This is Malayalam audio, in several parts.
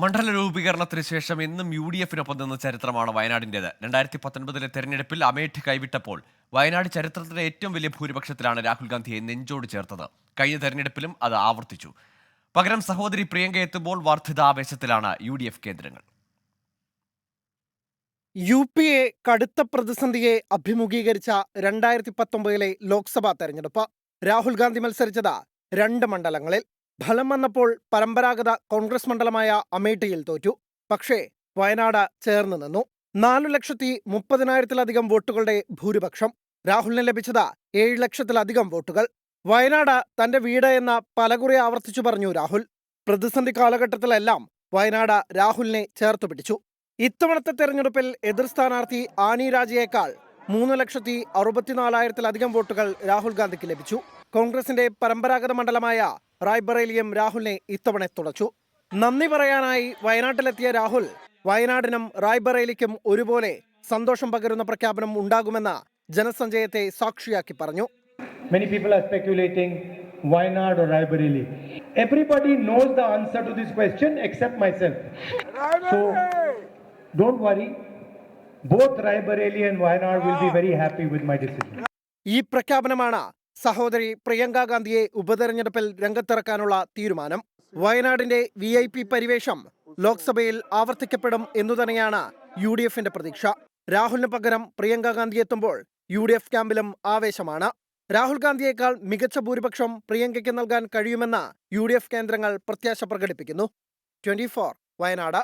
മണ്ഡല രൂപീകരണത്തിന് ശേഷം എന്നും UDF-നൊപ്പം നിന്ന ചരിത്രമാണ് വയനാടിൻ്റെത്. 2019 തെരഞ്ഞെടുപ്പിൽ അമേഠി കൈവിട്ടപ്പോൾ വയനാട് ചരിത്രത്തിലെ ഏറ്റവും വലിയ ഭൂരിപക്ഷത്തിലാണ് രാഹുൽ ഗാന്ധിയെ നെഞ്ചോട് ചേർത്തത്. കഴിഞ്ഞ തെരഞ്ഞെടുപ്പിലും അത് ആവർത്തിച്ചു. പകരം സഹോദരി പ്രിയങ്ക എത്തുമ്പോൾ വർദ്ധിതാവേശത്തിലാണ് UDF കേന്ദ്രങ്ങൾ. UPA കടുത്ത പ്രതിസന്ധിയെ അഭിമുഖീകരിച്ച 2019 ലോക്സഭാ തെരഞ്ഞെടുപ്പ്. രാഹുൽ ഗാന്ധി മത്സരിച്ചത് 2 മണ്ഡലങ്ങളിൽ. ഫലം വന്നപ്പോൾ പരമ്പരാഗത കോൺഗ്രസ് മണ്ഡലമായ അമേഠിയിൽ തോറ്റു. പക്ഷേ വയനാട് ചേർന്ന് നിന്നു. 4,30,000-ലധികം വോട്ടുകളുടെ ഭൂരിപക്ഷം. രാഹുലിന് ലഭിച്ചത് 7 ലക്ഷത്തിലധികം വോട്ടുകൾ. വയനാട് തന്റെ വീട് എന്ന് പലകുറി ആവർത്തിച്ചു പറഞ്ഞു രാഹുൽ. പ്രതിസന്ധി കാലഘട്ടത്തിലെല്ലാം വയനാട് രാഹുലിനെ ചേർത്തുപിടിച്ചു. ഇത്തവണത്തെ തെരഞ്ഞെടുപ്പിൽ എതിർ സ്ഥാനാർത്ഥി ആനി രാജയേക്കാൾ 3,64,000-ലധികം വോട്ടുകൾ രാഹുൽ ഗാന്ധിക്ക് ലഭിച്ചു. കോൺഗ്രസിന്റെ പരമ്പരാഗത മണ്ഡലമായ റായ്ബറേലിയും രാഹുലിനെ ഇത്തവണ തുളച്ചു. നന്ദി പറയാനായി വയനാട്ടിലെത്തിയ രാഹുൽ വയനാടിനും റായ്ബറേലിക്കും ഒരുപോലെ സന്തോഷം പകരുന്ന പ്രഖ്യാപനം ഉണ്ടാകുമെന്ന് ജനസഞ്ചയത്തെ സാക്ഷിയാക്കി പറഞ്ഞു. Many people are speculating Wayanad or Raebareli. Everybody knows the answer to this question except myself. So don't worry. Both Raebareli and Wayanad will be very happy with my decision. ഈ പ്രഖ്യാപനമാണ് സഹോദരി പ്രിയങ്ക ഗാന്ധിയെ ഉപതെരഞ്ഞെടുപ്പിൽ രംഗത്തിറക്കാനുള്ള തീരുമാനം. വയനാടിന്റെ VIP പരിവേഷം ലോക്സഭയിൽ ആവർത്തിക്കപ്പെടും എന്നുതന്നെയാണ് UDF-ന്റെ പ്രതീക്ഷ. രാഹുലിന് പകരം പ്രിയങ്ക ഗാന്ധി എത്തുമ്പോൾ UDF ക്യാമ്പിലും ആവേശമാണ്. രാഹുൽ ഗാന്ധിയേക്കാൾ മികച്ച ഭൂരിപക്ഷം പ്രിയങ്കയ്ക്ക് നൽകാൻ കഴിയുമെന്ന് UDF കേന്ദ്രങ്ങൾ പ്രത്യാശ പ്രകടിപ്പിക്കുന്നു. 24 വയനാട്.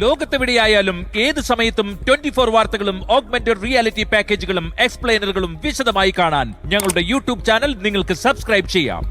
ലോകത്തെവിടെയായാലും ഏത് സമയത്തും 24 വാർത്തകളും ഓഗ്മെന്റഡ് റിയാലിറ്റി പാക്കേജുകളും എക്സ്പ്ലെയിനറുകളും വിശദമായി കാണാൻ ഞങ്ങളുടെ YouTube ചാനൽ നിങ്ങൾക്ക് സബ്സ്ക്രൈബ് ചെയ്യാം.